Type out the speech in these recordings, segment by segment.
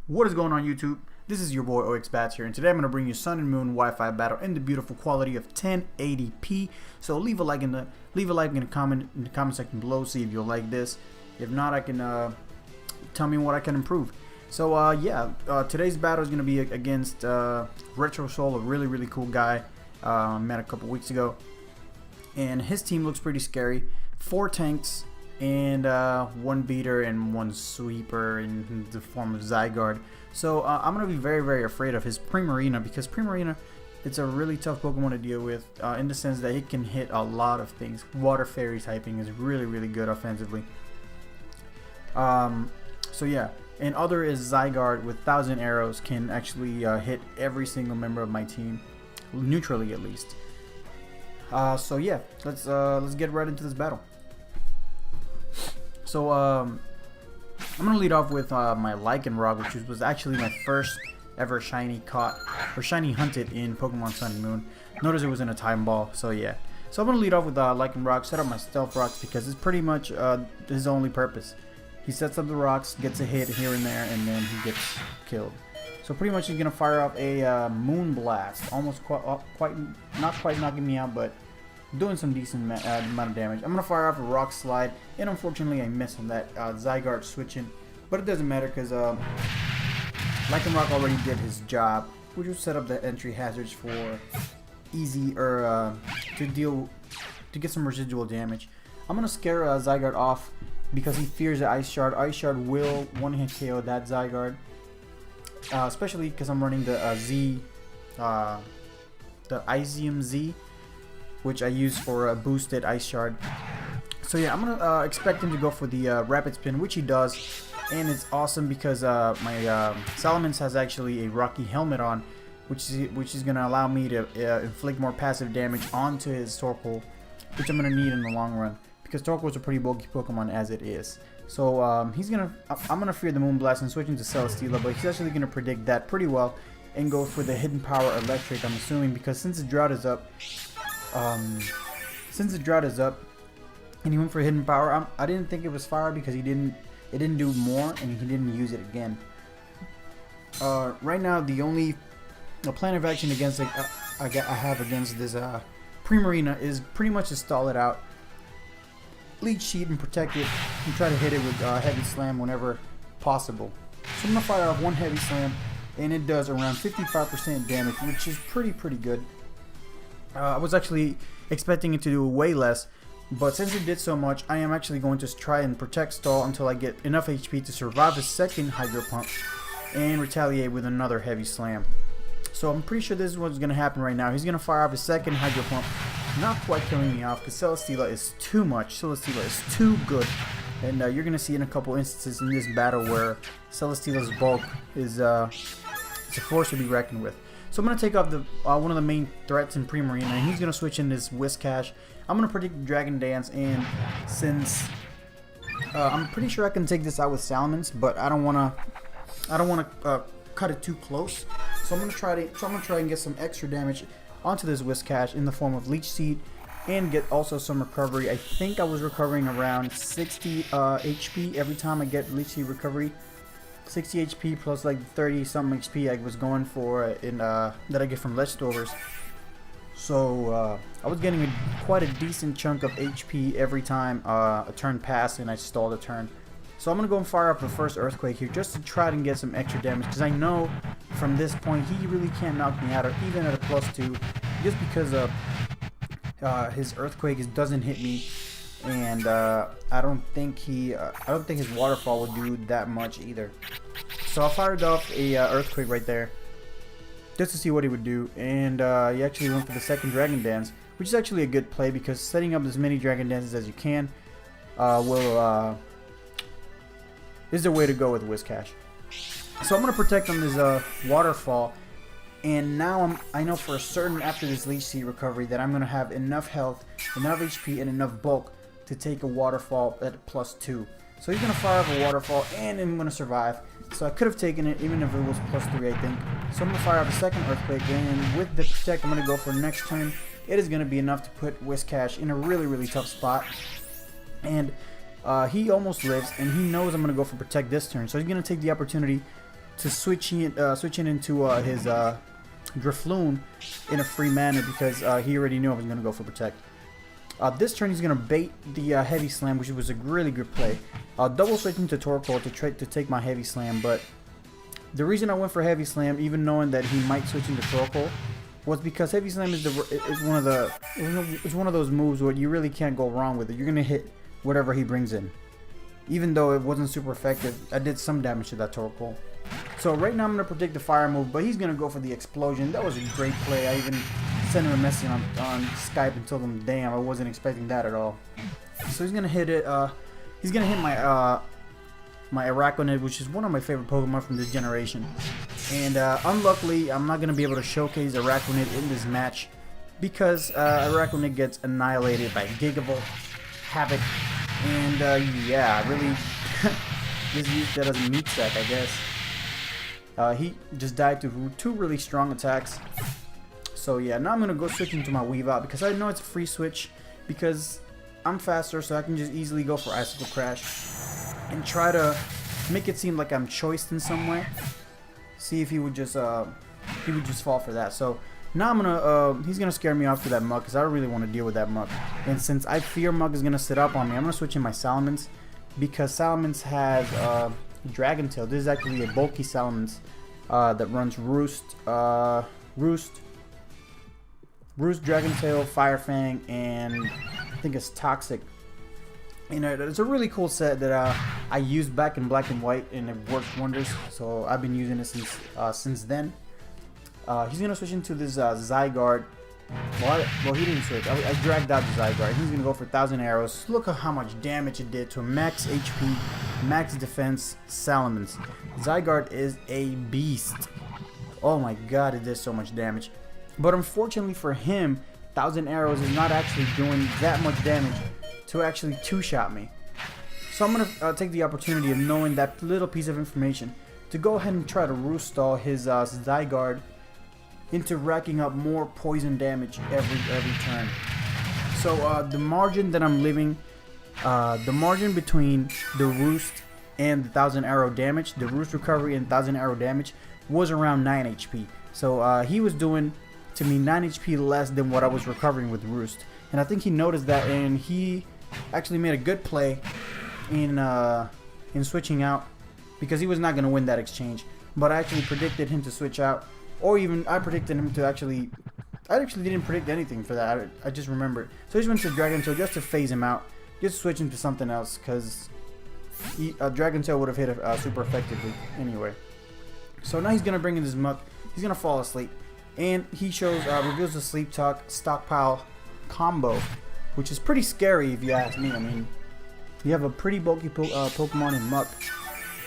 What is going on YouTube? This is your boy OxBATz here, and today I'm going to bring you Sun and Moon Wi-Fi battle in the beautiful quality of 1080p. So leave a like in the comment section below. See if you'll like this. If not, I can tell me what I can improve. So today's battle is going to be against Retrsol, a really cool guy met a couple weeks ago, and his team looks pretty scary. 4 tanks and 1 beater and 1 sweeper in the form of Zygarde. So I'm going to be very afraid of his Primarina, because Primarina, it's a really tough Pokemon to deal with in the sense that it can hit a lot of things. Water Fairy typing is really good offensively. So yeah, and other is Zygarde with 1,000 arrows can actually hit every single member of my team, neutrally at least. So yeah, let's get right into this battle. So I'm gonna lead off with my Lycanroc, which was actually my first ever shiny caught or shiny hunted in Pokemon Sun and Moon. Notice it was in a time ball, so yeah. So I'm gonna lead off with Lycanroc, set up my Stealth Rocks because it's pretty much his only purpose. He sets up the rocks, gets a hit here and there, and then he gets killed. So pretty much he's gonna fire off a Moon Blast, almost not quite knocking me out, but doing some decent amount of damage. I'm gonna fire off a Rock Slide, and unfortunately I missed on that Zygarde switching, but it doesn't matter because Lycanroc already did his job, which was set up the entry hazards for easy or to get some residual damage. I'm gonna scare Zygarde off because he fears the Ice Shard. Ice Shard will one-hit KO that Zygarde, especially because I'm running the the Izium Z, which I use for a boosted Ice Shard. So yeah, I'm gonna expect him to go for the Rapid Spin, which he does, and it's awesome because my Salamence has actually a Rocky Helmet on, which is gonna allow me to inflict more passive damage onto his Torkoal, which I'm gonna need in the long run because Torkoal is a pretty bulky Pokemon as it is. So I'm gonna fear the Moonblast and switch into Celestea, but he's actually gonna predict that pretty well and go for the Hidden Power Electric, I'm assuming, because since the drought is up. And he went for Hidden Power. I didn't think it was fire because it didn't do more and he didn't use it again. Right now the plan of action against I have against this Primarina is pretty much to stall it out, Leech Seed and protect it, and try to hit it with Heavy Slam whenever possible. So I'm gonna fire off 1 Heavy Slam, and it does around 55% damage, which is pretty good. I was actually expecting it to do way less, but since it did so much, I am actually going to try and protect stall until I get enough HP to survive a second Hydro Pump and retaliate with another Heavy Slam. So I'm pretty sure this is what's going to happen right now. He's going to fire off a second Hydro Pump, not quite killing me off because Celestea is too much. Celestea is too good, and you're going to see in a couple instances in this battle where Celestea's bulk is it's a force to be reckoned with. So I'm going to take off the one of the main threats in Primarina, and he's going to switch in this Whiscash. I'm going to predict Dragon Dance, and since I'm pretty sure I can take this out with Salamence, but I don't want to cut it too close. So I'm going to try and get some extra damage onto this Whiscash in the form of Leech Seed and get also some recovery. I think I was recovering around 60 HP every time I get Leech Seed recovery. 60 HP plus like 30 something HP I was going for in that I get from leftovers. So I was getting quite a decent chunk of HP every time a turn passed and I stalled a turn. So I'm gonna go and fire up the first Earthquake here just to try and get some extra damage, because I know from this point he really can't knock me out, or even at a +2, just because his Earthquake doesn't hit me. And I don't think his Waterfall will do that much either. So I fired off a Earthquake right there just to see what he would do, and he actually went for the second Dragon Dance, which is actually a good play because setting up as many Dragon Dances as you can is the way to go with Whiscash. So I'm gonna protect on this Waterfall, and now I know for certain after this Leech Seed recovery that I'm gonna have enough health, enough HP, and enough bulk to take a Waterfall at +2. So he's going to fire off a Waterfall, and I'm going to survive. So I could have taken it even if it was +3, I think. So I'm going to fire off a second Earthquake, and with the Protect I'm going to go for next turn. It is going to be enough to put Whiscash in a really tough spot. And he almost lives, and he knows I'm going to go for Protect this turn. So he's going to take the opportunity to switching into his Drifloon in a free manner because he already knew I was going to go for Protect. This turn he's going to bait the Heavy Slam, which was a really good play. Double switching to Torkoal to try to take my Heavy Slam, but the reason I went for Heavy Slam, even knowing that he might switch into Torkoal, was because Heavy Slam is one of those moves where you really can't go wrong with it. You're going to hit whatever he brings in. Even though it wasn't super effective, I did some damage to that Torkoal. So right now I'm going to predict the fire move, but he's going to go for the explosion. That was a great play. I even sent him a message on Skype and told him, damn, I wasn't expecting that at all. So he's going to hit it. He's going to hit my my Araquanid, which is one of my favorite Pokemon from this generation. And unluckily, I'm not going to be able to showcase Araquanid in this match because Araquanid gets annihilated by Gigavolt, Havoc, and yeah, really just used that as a meat sack, I guess. He just died to two really strong attacks. So yeah, now I'm going to go switch into my Weavile because I know it's a free switch because I'm faster, so I can just easily go for Icicle Crash and try to make it seem like I'm choiced in some way. See if he would just fall for that. So now I'm gonna he's gonna scare me off to that Muk because I don't really want to deal with that Muk. And since I fear Muk is gonna sit up on me, I'm gonna switch in my Salamence because Salamence has Dragon Tail. This is actually a bulky Salamence that runs Roost, Dragon Tail, Fire Fang, and I think it's Toxic. You know, it's a really cool set that I used back in Black and White, and it works wonders. So I've been using it since then. He's gonna switch into this Zygarde. Well, he didn't switch. I dragged out the Zygarde. He's gonna go for 1,000 arrows. Look at how much damage it did to a max HP, max defense Salamence. Zygarde is a beast. Oh my God, it did so much damage. But unfortunately for him, 1,000 arrows is not actually doing that much damage to actually two-shot me. So I'm going to take the opportunity of knowing that little piece of information to go ahead and try to roost stall his Zygarde into racking up more poison damage every turn. So the margin that I'm leaving, the margin between the roost and the 1,000 arrow damage, the roost recovery and 1,000 arrow damage was around 9 HP. So he was doing to me 9 HP less than what I was recovering with roost. And I think he noticed that, and he actually made a good play in switching out because he was not going to win that exchange. But I actually predicted him to switch out, or even I predicted him to actually. I actually didn't predict anything for that. I just remembered. So he just went to Dragon Tail just to phase him out, just switch him to something else because Dragon Tail would have hit super effectively anyway. So now he's going to bring in his Muk. He's going to fall asleep, and he reveals the Sleep Talk Stockpile combo, which is pretty scary if you ask me. I mean, you have a pretty bulky Pokemon in Muk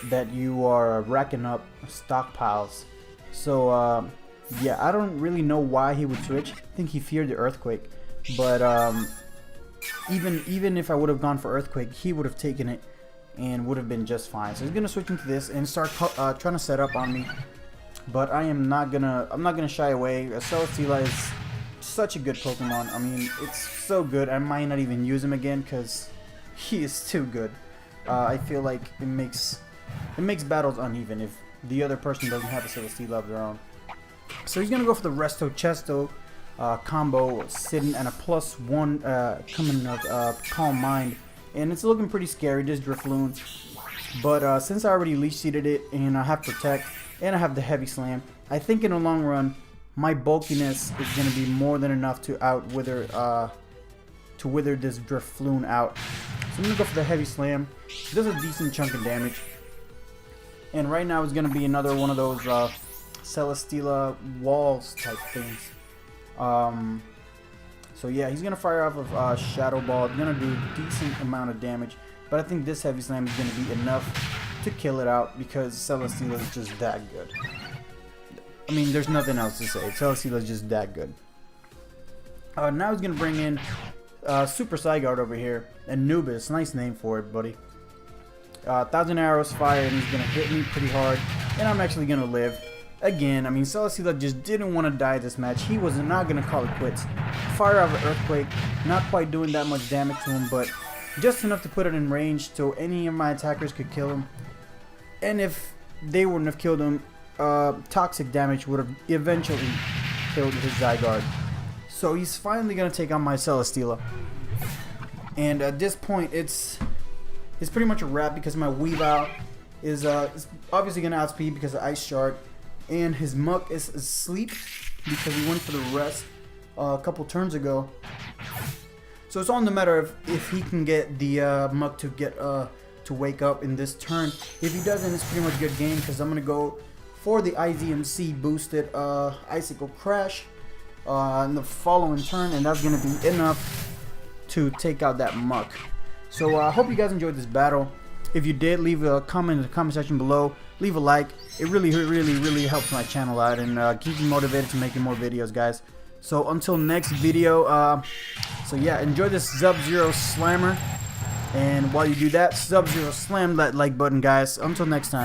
that you are racking up stockpiles. So yeah, I don't really know why he would switch. I think he feared the Earthquake, but even if I would have gone for Earthquake, he would have taken it and would have been just fine. So he's gonna switch into this and start trying to set up on me. But I'm not gonna shy away. Celesteela is such a good Pokemon. I mean, it's so good. I might not even use him again because he is too good. I feel like it makes battles uneven if the other person doesn't have a Celesteela of their own. So he's gonna go for the Resto Chesto combo, sitting at a +1 coming of Calm Mind, and it's looking pretty scary. This Drifloon, but since I already Leech Seeded it and I have Protect and I have the Heavy Slam, I think in the long run my bulkiness is going to be more than enough to wither this Drifloon out. So I'm going to go for the Heavy Slam. It does a decent chunk of damage. And right now it's going to be another one of those Celesteela walls type things. So yeah, he's going to fire off of Shadow Ball. It's going to do a decent amount of damage. But I think this Heavy Slam is going to be enough to kill it out because Celesteela is just that good. I mean, there's nothing else to say. Celesteela is just that good. Now he's going to bring in Super Zygarde over here. Anubis. Nice name for it, buddy. 1,000 arrows fire, and he's going to hit me pretty hard. And I'm actually going to live. Again, I mean, Celesteela just didn't want to die this match. He was not going to call it quits. Fire out of Earthquake. Not quite doing that much damage to him, but just enough to put it in range so any of my attackers could kill him. And if they wouldn't have killed him, toxic damage would have eventually killed his Zygarde. So he's finally gonna take on my Celesteela. And at this point, it's pretty much a wrap because my Weavile is obviously gonna outspeed because of Ice Shard, and his Muck is asleep because he went for the rest a couple turns ago. So it's all in the matter of if he can get the Muck to wake up in this turn. If he doesn't, it's pretty much a good game because I'm gonna go for the IZMC boosted Icicle Crash in the following turn, and that's gonna be enough to take out that Muck. So I hope you guys enjoyed this battle. If you did, leave a comment in the comment section below. Leave a like. It really helps my channel out and keeps me motivated to making more videos, guys. So until next video, so yeah, enjoy this Sub-Zero Slammer. And while you do that, Sub-Zero slam that like button, guys. Until next time.